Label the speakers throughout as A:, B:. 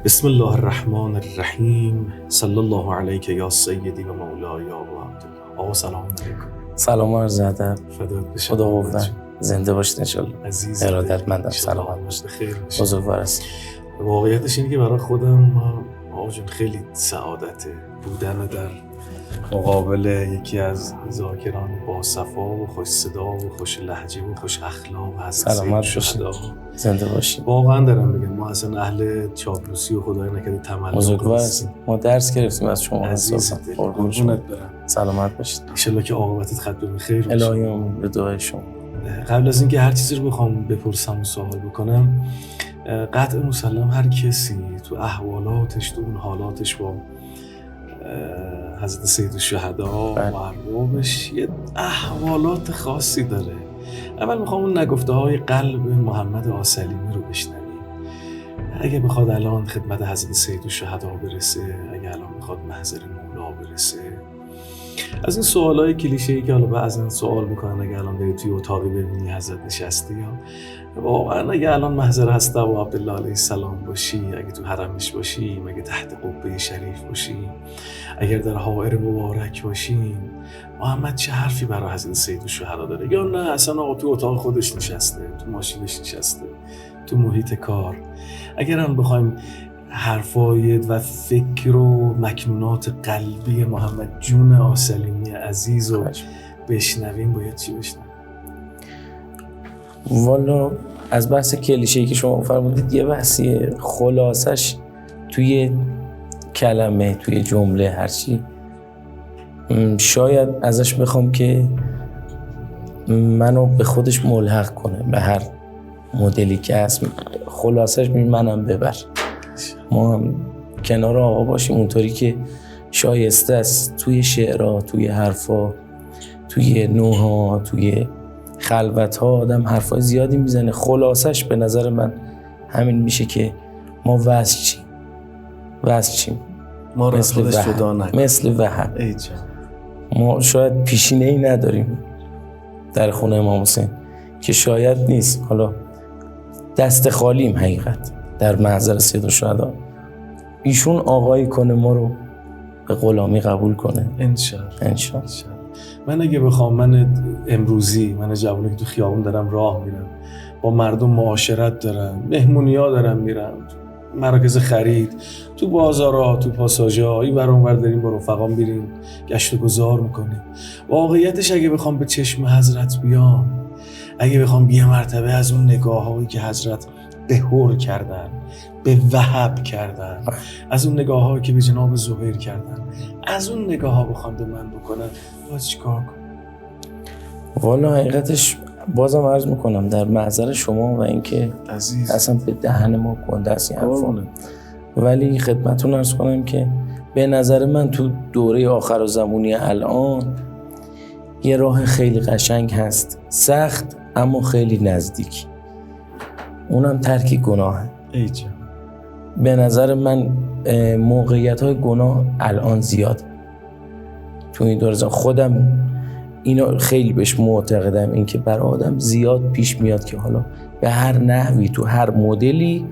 A: بسم الله الرحمن الرحیم. صلی الله علیک یا سیدی و مولای یا ابو عبدالله. آقا سلام علیکم.
B: سلام عرض ادب.
A: فدات بشم.
B: خدا قوت. زنده باشید ان شاءالله.
A: عزیز
B: ارادتمندم. سلامت باشید.
A: خیر باشید.
B: بزرگوار است.
A: واقعیتش اینه که برای خودم آقا جون خیلی سعادته بودن در مقابل یکی از ذاکران با صفا و خوش صدا و خوش لهجه و خوش اخلاق و
B: سلامت باشید. زنده باشید.
A: واقعا دارم میگم ما اصلا اهل چاپلوسی و خدای نکرده تملق
B: بزرگوار است. ما درس گرفتیم از شما.
A: عزیزت. قربونت برم.
B: سلامت باشید.
A: ان شاءالله که عاقبتت ختم خیر باشه.
B: الهی آمین به دعای شما.
A: قبل از اینکه هر چیزی رو بخوام بپرسم و سوال بکنم، قطع مسلم هر کسی تو احوالاتش تو اون حالاتش با حضرت سید الشهدا و اربابش یه احوالات خاصی داره. اول میخوام اون نگفته های قلب محمد آسلیمی رو بشنویم. اگه بخواد الان خدمت حضرت سید الشهدا برسه، اگه الان بخواد محضر مولا برسه، از این سوالای کلیشه‌ای که حالا بعضن سوال میکنن، اگه الان بری توی اتاقی ببینی حضرت نشسته، یا واقعا اگه الان محضر هست ابو عبدالله علیه السلام باشی، اگه تو حرمش باشی، اگه تحت قبه شریف باشی، اگر در حائر مبارک باشی، محمد چه حرفی برای حضرت سید الشهدا داره؟ یا نه اصلا آقا تو اتاق خودش نشسته، تو ماشینش نشسته، تو محیط کار. اگر هم بخوایم حرفای و فکر و مکنونات قلبی محمد جون آسلیمی عزیز رو بشنویم، باید چی بشنویم؟
B: والا از بحث کلیشه‌ای که شما فرمودید یه بحثی خلاصش توی کلمه، توی جمله، هرچی شاید ازش بخوام که منو به خودش ملحق کنه، به هر مدلی که هست خلاصش منم ببر، ما هم کنار آقا باشیم اونطوری که شایسته است. توی شعرها، توی حرفا، توی نوحا، توی خلوتها آدم حرفای زیادی میزنه. خلاصش به نظر من همین میشه که ما وصل چیم.
A: ما رو مثل جدا نکن.
B: مثل وهب. ما شاید پیشینه ای نداریم در خونه امام حسین که شاید نیست، حالا دست خالیم حقیقت در محضر سید الشهدا. ایشون آقایی کنه، ما رو به غلامی قبول کنه انشاءالله.
A: من اگه بخوام، من امروزی، من جوانی که تو خیابون دارم راه میرم، با مردم معاشرت دارم، مهمونی‌ها دارم میرم، مراکز خرید، تو بازارها، تو پاساژها، این ور اون ور داریم با رفقام میریم گشت و گذار میکنیم. واقعیتش اگه بخوام به چشم حضرت بیام، اگه بخوام یه مرتبه از اون نگاه‌هایی که حضرت به هور کردن، به وهب کردن، از اون نگاه‌هایی که به جناب زبیر کردن، از اون نگاه‌ها بخوام به من بکنن، باید چیکار کنم؟
B: والا حقیقتش بازم عرض میکنم در محضر شما و اینکه اصلا به دهن ما گنده است این حرفا، ولی خدمتتون عرض کنم که به نظر من تو دوره آخر و زمانی الان یه راه خیلی قشنگ هست، سخت اما خیلی نزدیک، اونم ترک گناهه. به نظر من موقعیت‌های گناه الان زیاد تو این دوره خودم اینا خیلی بهش معتقدم، این که برای آدم زیاد پیش میاد که حالا به هر نحوی تو هر مدلی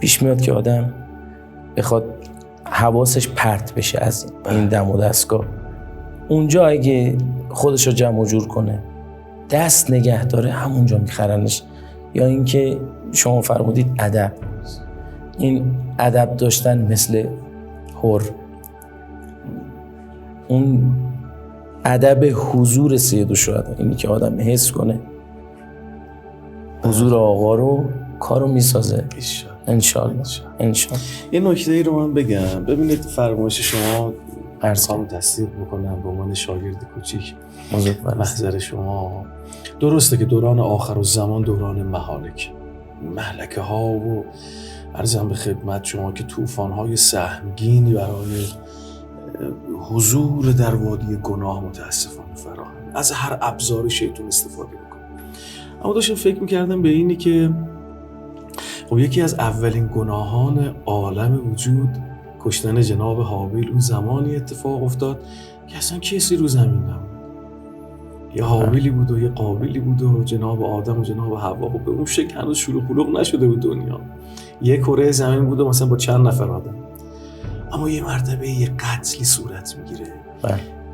B: پیش میاد که آدم بخواد حواسش پرت بشه از این دم و دستگاه. اونجا اگه خودش رو جمع و جور کنه، دست نگه داره، همونجا میخرنش. یا اینکه شما فرمودید ادب، این ادب داشتن مثل هور، اون ادب حضور سید الشهدا، اینی که آدم حس کنه حضور آقا رو، کارو میسازه انشالله.
A: یه نکته ای رو من بگم، ببینید فرمایش شما ارزام تصدیق بکنم به عنوان شاگرد کوچیک محضر شما. درسته که دوران آخر الزمان دوران مهلکه ها و عرضم به خدمت شما که طوفان های سهمگینی برای حضور در وادی گناه متاسفانه فراهم، از هر ابزار شیطان استفاده میکنه. اما داشتم فکر میکردم به اینی که خب یکی از اولین گناهان عالم وجود کشتن جناب هابیل اون زمانی اتفاق افتاد که اصلا کسی رو زمین نبود. یه حابیلی بود و یه قابیلی بود و جناب آدم و جناب حوا. خب به اون شکل هنوز شلوغ پلوغ نشده بود دنیا. یه کره زمین بود و مثلا با چند نفر آدم. اما یه مرتبه یه قتلی صورت میگیره.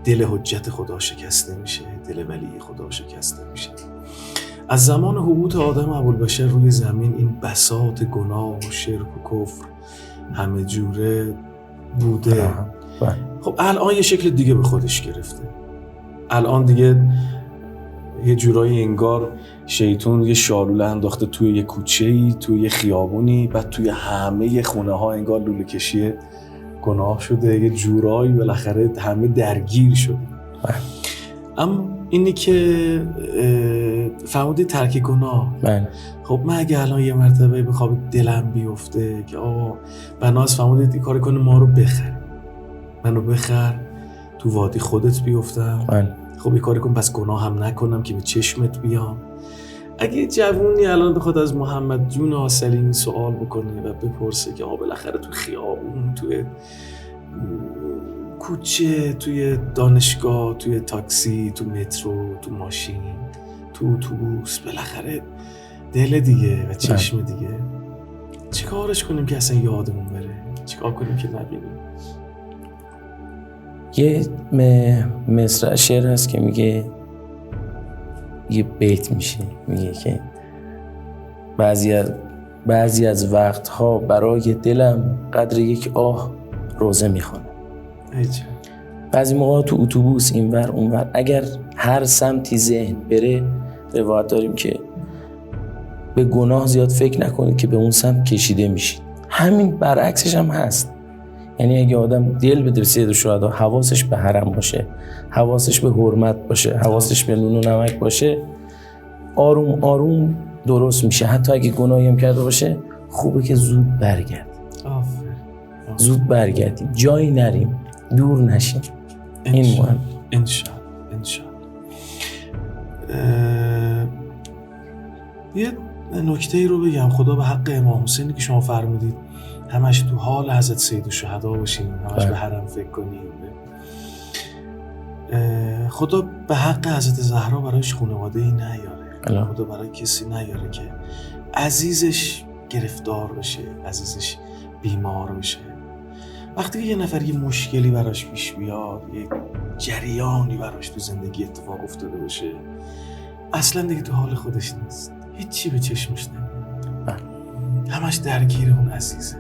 A: دل حجت خدا شکسته میشه، دل ولی خدا شکسته میشه. از زمان هبوط آدم ابوالبشر روی زمین این بساط گناه و شرک و کفر همه جوره بوده. خب الان یه شکل دیگه به خودش گرفته. الان دیگه یه جورایی انگار شیطون یه شالوله انداخته توی یه کوچه‌ای، توی یه خیابونی، بعد توی همه خونه ها انگار لوله کشی گناه شده. یه جورایی بالاخره همه درگیر شده. اما اینی که فرمودی ترک گناه. خب من اگه الان یه مرتبه بخوام دلم بیفته که بناس فرمودید این کار کنه ما رو بخر، منو بخر، تو وادی خودت بیفتم. خب یه کاری کن پس گناه هم نکنم که به چشمت بیام. اگه جوونی الان بخواد از محمد جون آسلیمی سوال بکنه و بپرسه که بالاخره تو خیابون، توی کوچه، توی دانشگاه، توی تاکسی، تو مترو، تو ماشین، تو اتوبوس، بالاخره دل دیگه و چشم دیگه، چی کارش کنیم که اصلا یادمون بره؟ چی کار کنیم که نبینیم؟
B: یه مصرع شعر هست که میگه، یه بیت میشه، میگه که بعضی از وقتها برای دلم قدر یک آه روزه میخوانم. بعضی موقع تو اتوبوس اینور اونور اگر هر سمتی ذهن بره، روایت داریم که به گناه زیاد فکر نکنید که به اون سمت کشیده میشید. همین برعکسش هم هست. یعنی اگه آدم دل بده به سید الشهدا، حواسش به حرم باشه، حواسش به حرمت باشه، حواسش به نون و نمک باشه، آروم آروم درست میشه. حتی اگه گناهی هم کرده باشه خوبه که زود برگرد. زود برگردیم، جایی نریم، دور نشیم. این مهم.
A: انشالله. یه نکته رو بگم. خدا به حق امام حسینی که شما فرمودید همش تو حال حضرت سید الشهدا باشیم، همش به حرم فکر کنیم. خدا به حق حضرت زهرا برایش خانواده‌ای نیاره. خدا برای کسی نیاره که عزیزش گرفتار بشه، عزیزش بیمار بشه. وقتی یه نفر یه مشکلی براش پیش بیاد، یه جریانی براش تو زندگی اتفاق افتاده باشه، اصلا دیگه تو حال خودش نیست، هیچی به چشمش نمیاد، همش درگیر اون عزیزه.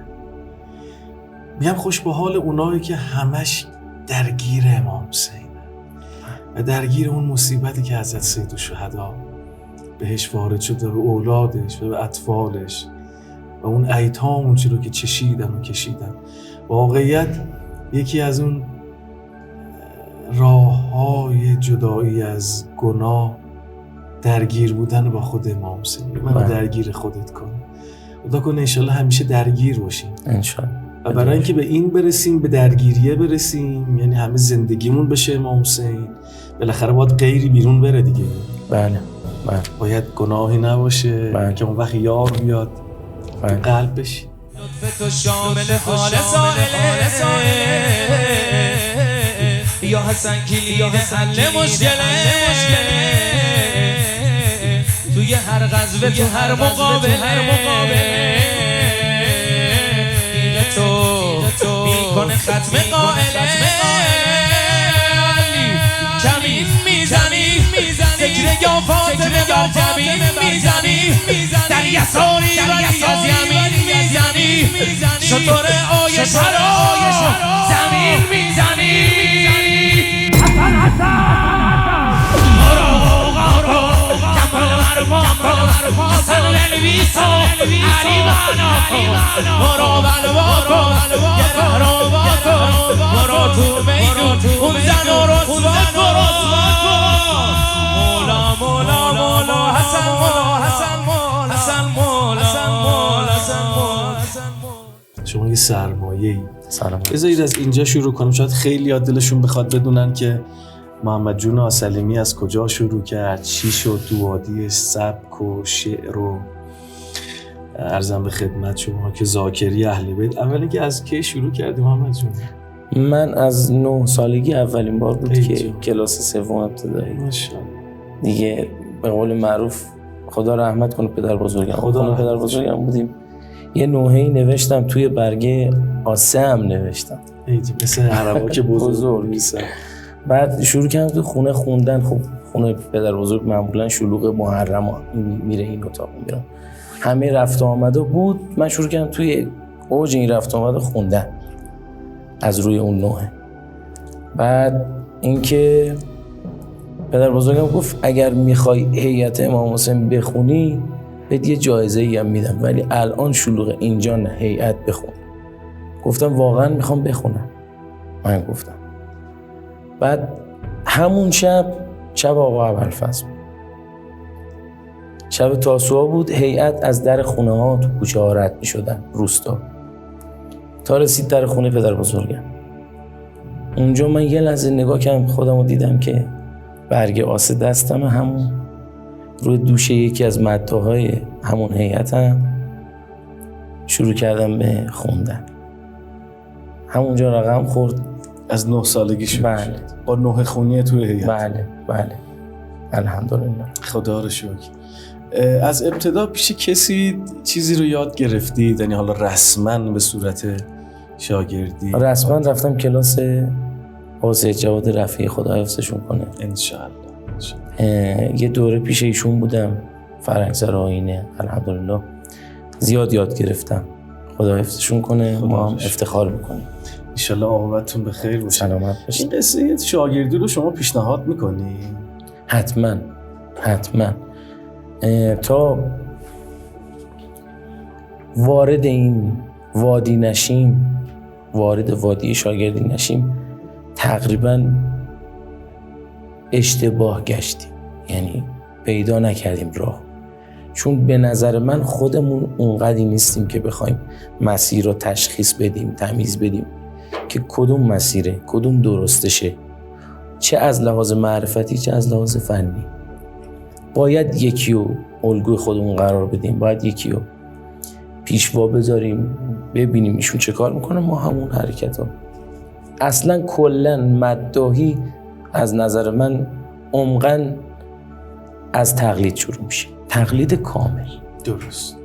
A: میگم خوش به حال اونایی که همش درگیر امام حسینه و درگیر اون مصیبتی که حضرت سید الشهدا بهش وارد شده، به اولادش و به اطفالش و اون ایتام، اون چی رو که کشیدن. واقعیت یکی از اون راه‌های جدایی از گناه درگیر بودن با خود امام حسین. منو درگیر خودت کن. خدا کنه انشالله همیشه درگیر باشیم
B: انشالله.
A: و برای اینکه به این برسیم، به درگیریه برسیم، یعنی همه زندگیمون بشه امام حسین، بالاخره باید غیری بیرون بره دیگه.
B: بله.
A: باید گناهی نباشه که اون وقت یار بیاد قلب بشی.
C: لطف تو شامل حال سائله یا حسن کلید حل مشکله، توی هر غزوه، تو هر مقابله دیگه تو میکنه ختم قائله. کمین میزنی ذکر یا فاطمه یا کمین میزنی، در یساری ولی از یمین میزنی، شطور آیش را زمین میزنی. حسن حسن الویسا علی مانا مرا بلوا مرا تو میدون اون زن و رسوا مولا حسن مولا.
A: شما یه سرمایه‌ای. بذارید از اینجا شروع کنم. شاید خیلی ها دلشون بخواد بدونن که محمد جون آسلیمی از کجا شروع کرد، چی شد تو وادیش، سبک و شعر و عرضم به خدمت شما که ذاکری اهل بیت. اولی که از کی شروع کردی محمد جون؟
B: من از 9 سالگی اولین بار بود که کلاس سوم ابتدایی.
A: ماشاءالله.
B: دیگه به قول معروف خدا رحمت کنه پدر بزرگم. خدا پدر بزرگم بودیم. یه نوحه‌ای نوشتم توی برگه آسه هم نوشتم.
A: مثل عربا که بزرگ نیست.
B: بعد شروع کردم تو خونه خوندن. خب خونه پدر بزرگ معمولا شلوغ محرم میره این اتاق میره. همه رفت و آمده بود. من شروع کردم توی اوج این رفت و آمده خوندن از روی اون نوحه. بعد اینکه پدر بزرگم گفت اگر میخوای هیئت امام حسین بخونی بهت یه جایزه‌ای هم میدم، ولی الان شلوغ اینجا نه، هیئت بخون. گفتم واقعا میخوام بخونم. من گفتم. بعد همون شب آقا ابوالفضل بود. شب تاسوعا بود. هیئت از در خونه ها تو کوچه ها رد میشدن روستا تا رسید در خونه پدر بزرگم. اونجا من یه لحظه نگاه کردم خودم رو دیدم که برگ آسه دستم، همون روی دوشه یکی از مداحهای همون هیئتم شروع کردم به خوندن. همونجا رقم خورد.
A: از 9 سالگی شد.
B: بله.
A: با نوحه خونی توی هیئت.
B: بله الحمدلله.
A: خدا رو شکر. از ابتدا پیش کسی چیزی رو یاد گرفتید؟ یعنی حالا رسما به صورت شاگردی؟
B: رسما رفتم کلاس حسین جواد رفیعی، خدا حفظشون کنه انشالله. یه دوره پیش ایشون بودم، فرهنگسر آیینه. الحمدلله زیاد یاد گرفتم، خدا حفظشون کنه. ما هم افتخار میکنیم.
A: انشالله عاقبتتون به خیر باشه.
B: سلامت باشید.
A: این قصه شاگردی رو شما پیشنهاد میکنی؟
B: حتما تا وارد این وادی نشیم، وارد وادی شاگردی نشیم، تقریبا اشتباه گشتیم. یعنی پیدا نکردیم راه. چون به نظر من خودمون اونقدی نیستیم که بخوایم مسیر رو تشخیص بدیم، تمیز بدیم که کدوم مسیره، کدوم درستشه، چه از لحاظ معرفتی چه از لحاظ فنی. باید یکی رو الگوی خودمون قرار بدیم، باید یکی رو پیشوا بذاریم، ببینیم ایشون چه کار میکنه، ما همون حرکت ها. اصلا کلن مداحی از نظر من عمقاً از تقلید شروع میشه، تقلید کامل.
A: درست.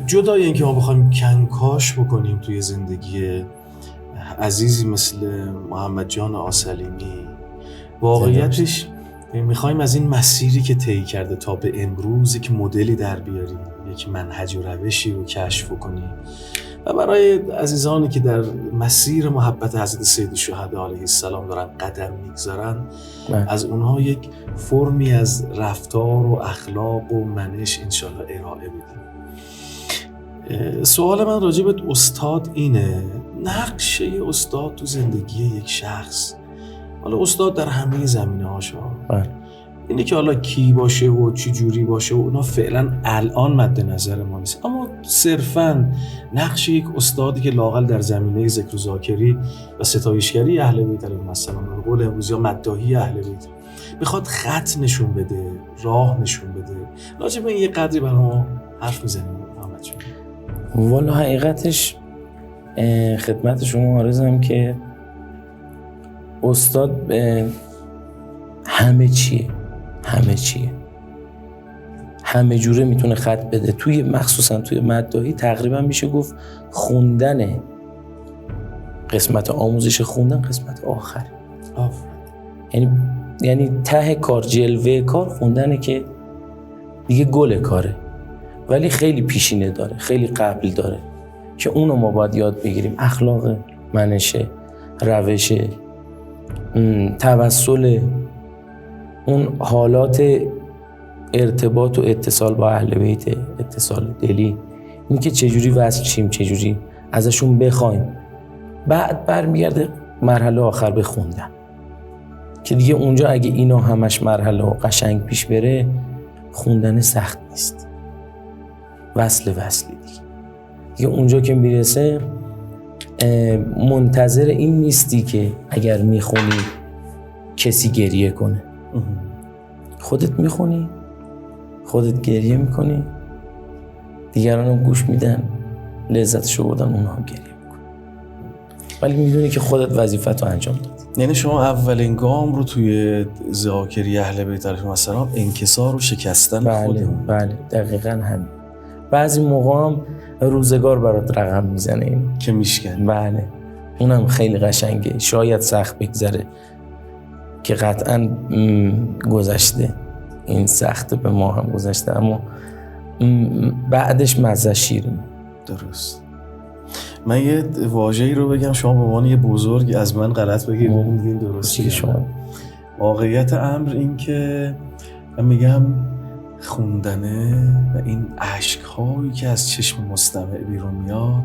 A: جدای اینکه ما بخوایم کنکاش بکنیم توی زندگی عزیزی مثل محمد جان آسلیمی، واقعیتش میخوایم از این مسیری که طی کرده تا به امروز یک مدلی در بیاریم، یک منهج و روشی رو کشف کنیم و برای عزیزانی که در مسیر محبت حضرت سید الشهدا علیه السلام دارن قدم میگذارن، از اونها یک فرمی از رفتار و اخلاق و منش انشالله ارائه بدیم. سوال من راجع به استاد اینه، نقشه استاد تو زندگی یک شخص، حالا استاد در همه زمینه‌هاش، اینه که حالا کی باشه و چی جوری باشه و اونا فعلا الان مد نظر ما نیست، اما صرفاً نقش یک استادی که لااقل در زمینه ذکر و ذاکری و ستایشگری اهل بیت علیهم السلام، به قول امروزی ها مداحی اهل بیت، میخواد خط نشون بده، راه نشون بده، راجع به این یه قدری برای ما حرف میزنیم محمد جون؟
B: والا حقیقتش خدمت شما عرضم که استاد همه چیه، همه جوره میتونه خط بده. توی مخصوصا توی مداحی تقریبا میشه گفت خوندن، قسمت آموزش خوندن قسمت آخر. یعنی ته کار، جلوه کار خوندنه که دیگه گل کاره، ولی خیلی پیشینه داره، خیلی قبل داره که اونو ما باید یاد بگیریم. اخلاق، منشه، روش، توسل، اون حالات ارتباط و اتصال با اهل بیت، اتصال دلی، این که چجوری وصل شیم، چجوری ازشون بخوایم. بعد برمیگرده مرحله آخر به خوندن که دیگه اونجا اگه اینا همش مرحله و قشنگ پیش بره، خوندن سخت نیست، وصلی دیگه اونجا که میرسه منتظر این نیستی که اگر میخونی کسی گریه کنه. خودت میخونی، خودت گریه میکنی، دیگران هم گوش میدن، لذتشو بردن، اونها هم گریه میکنن، ولی میدونی که خودت وظیفت رو انجام دادی.
A: یعنی شما اولین گام رو توی ذاکری اهل بیت علیهم السلام انکسار و شکستن خودمون.
B: بله دقیقاً همین. بعضی موقع هم روزگار برات رقم میزنه این
A: که میشکن.
B: بله اونم خیلی قشنگه. شاید سخت بگذره که قطعاً گذشته، این سخت به ما هم گذشته، اما بعدش مزه شیرینه.
A: درست. من یه واژه‌ای رو بگم شما به عنوان یه بزرگ از من غلط بگید ببینید درسته شما. واقعیت امر این که من میگم خوندنه و این اشک‌هایی که از چشم مستمع بیرون میاد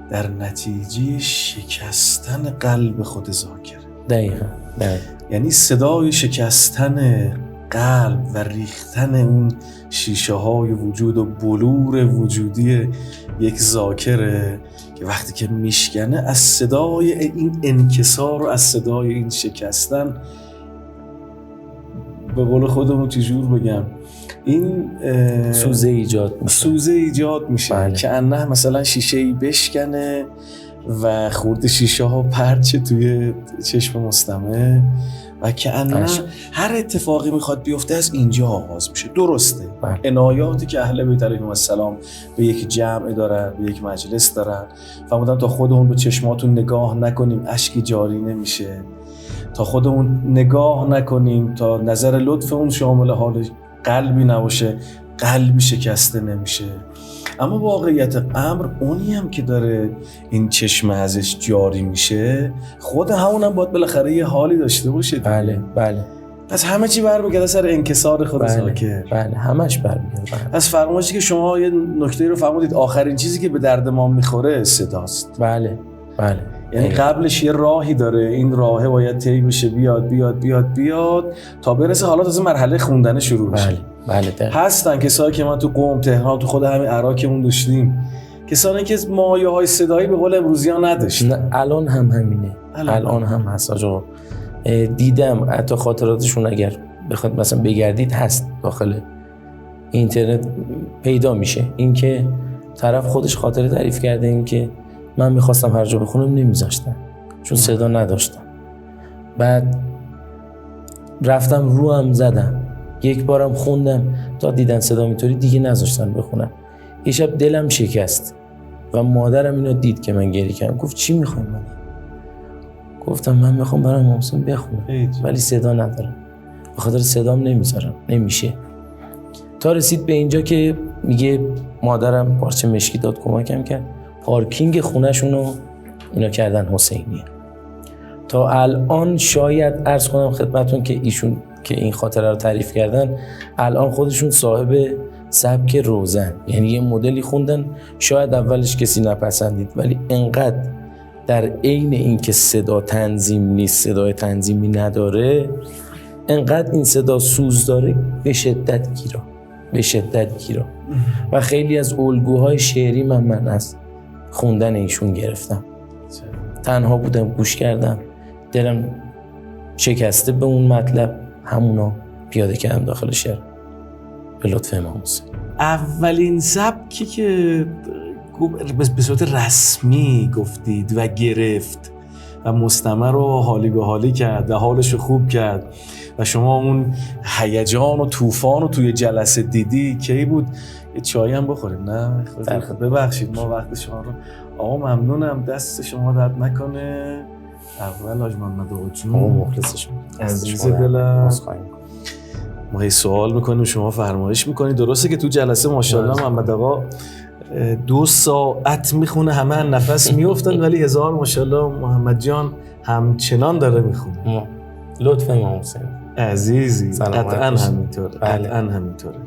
A: در نتیجه شکستن قلب خود ذاکره.
B: دقیقاً.
A: یعنی صدای شکستن قلب و ریختن اون شیشه های وجود و بلور وجودی یک ذاکره که وقتی که میشکنه از صدای این انکسار و از صدای این شکستن، به قول خودمون چجور بگم، این
B: سوزه ایجاد میشه
A: بله. که انه مثلا شیشه‌ای بشکنه و خورد شیشه ها پرچه توی چشم مستمع و که انه هر اتفاقی میخواد بیفته از اینجا آغاز میشه. درسته
B: بله.
A: عنایاتی که اهل بیت علیهم السلام به یک جمع دارن، به یک مجلس دارن، فرمودن تا خودمون به چشماتون نگاه نکنیم اشکی جاری نمیشه، تا خودمون نگاه نکنیم تا نظر لطفمون شامل حال قلبی نباشه قلبی شکسته نمیشه. اما واقعیت امر اونی هم که داره این چشمه ازش جاری میشه خود همونم باید بالاخره یه حالی داشته باشه.
B: بله.
A: پس همه چی برمیگرده سر انکسار خود ذاکر.
B: بله همش برمیگرده.
A: پس فرمایشی که شما یه نکته رو فرمودید، آخرین چیزی که به درد ما میخوره صداست.
B: بله.
A: یعنی قبلش یه راهی داره، این راهه باید طی بشه، بیاد تا برسه حالا تازه مرحله خوندن شروع بشه.
B: بله.
A: هستن کسایی که من تو قم، تهران، تو خود همین عراقمون داشتیم، کسانی که مایه‌های صدایی به قول امروزی‌ها نداشتن.
B: الان هم همینه. الان هم هست آقا. دیدم حتی خاطراتشون اگر بخواد مثلا بگردید هست داخل اینترنت پیدا میشه، اینکه طرف خودش خاطره تعریف کرده این که من میخواستم هر جا بخونم نمیذاشتن چون صدا نداشتم، بعد رفتم رو هم زدم، یک بارم خوندم تا دیدن صدا اینطوری دیگه نذاشتن بخونم. یه شب دلم شکست و مادرم اینو دید که من گریه کردم، گفت چی میخوای من؟ گفتم من میخوام برام محسن بخونم ولی صدا ندارم، به خاطر صدام نمیذارم، نمیشه. تا رسید به اینجا که میگه مادرم پارچه مشکی داد کمکم کرد، پارکینگ خونه‌شونو اینا کردن حسینیه. تا الان شاید عرض کنم خدمتون که ایشون که این خاطره رو تعریف کردن الان خودشون صاحب سبک روزن، یعنی یه مدلی خوندن شاید اولش کسی نپسندید ولی انقدر در عین این که صدا تنظیم نیست، صدای تنظیمی نداره، انقدر این صدا سوز داره به شدت گیرا و خیلی از الگوهای شعری من از خوندن ایشون گرفتم. تنها بودم گوش کردم، دلم شکسته به اون مطلب، همونا پیاده کردم داخل شعر به لطف امام حسین.
A: اولین سبکی که به صورت رسمی گفتید و گرفت و مستمع رو حالی به حالی کرد و حالش رو خوب کرد و شما اون هیجان و طوفان رو توی جلسه دیدی کی بود؟ یه چایی هم بخوریم نه؟ ببخشید ما وقت شما رو آقا ممنونم، دست شما درد نکنه. اول حاج محمد آقا جون
B: مخلص شما
A: عزیز دلم، ما هی سوال میکنیم شما فرمایش میکنید. درسته که تو جلسه ماشاءالله محمد آقا 2 ساعت میخونه همه نفس میافتن ولی هزار ماشاءالله محمد جان همچنان داره میخونه.
B: لطف امام حسین
A: عزیزی قطعا همینطوره.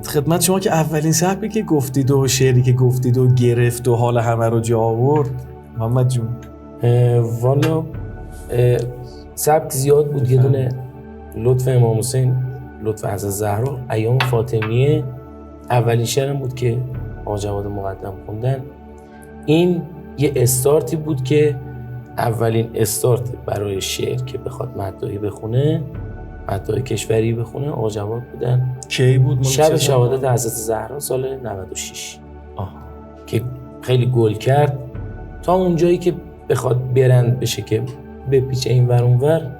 A: خدمت شما که اولین سبکی که گفتید و شعری که گفتید و گرفت و حال همه رو جا آورد محمد جون؟
B: والا سبک زیاد بود. یه دونه لطف امام حسین، لطف حضرت زهرا، ایام فاطمیه اولین شعرم بود که آقا جواد مقدم خوندن. این یه استارتی بود که اولین استارت برای شعر که بخواد مداحی بخونه، مداحی کشوری بخونه، آقا جواد بودن.
A: کی بود؟
B: شب شهادت حضرت زهرا سال 96 که خیلی گل کرد تا اونجایی که بخواد برند بشه که بپیچه این ور اون ور،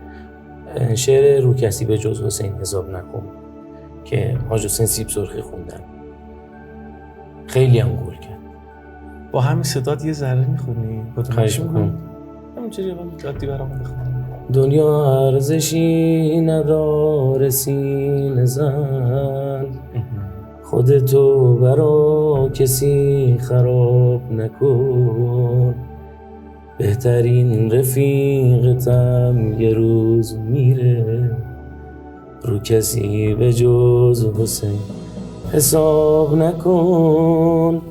B: شعر رو کسی به جز حسین حساب نکن که حاج حسین سیب سرخی خوندن، خیلی هم گل کرد.
A: با همین صدات یه ذره میخونی؟
B: خواهش میکنم.
A: همینجوری جادی برامون بخون.
B: دنیا ارزشی نداره سینه زن، خودتو برا کسی خراب نکن، بهترین رفیقتم یه روز میره، رو کسی به جز حسین حساب نکن.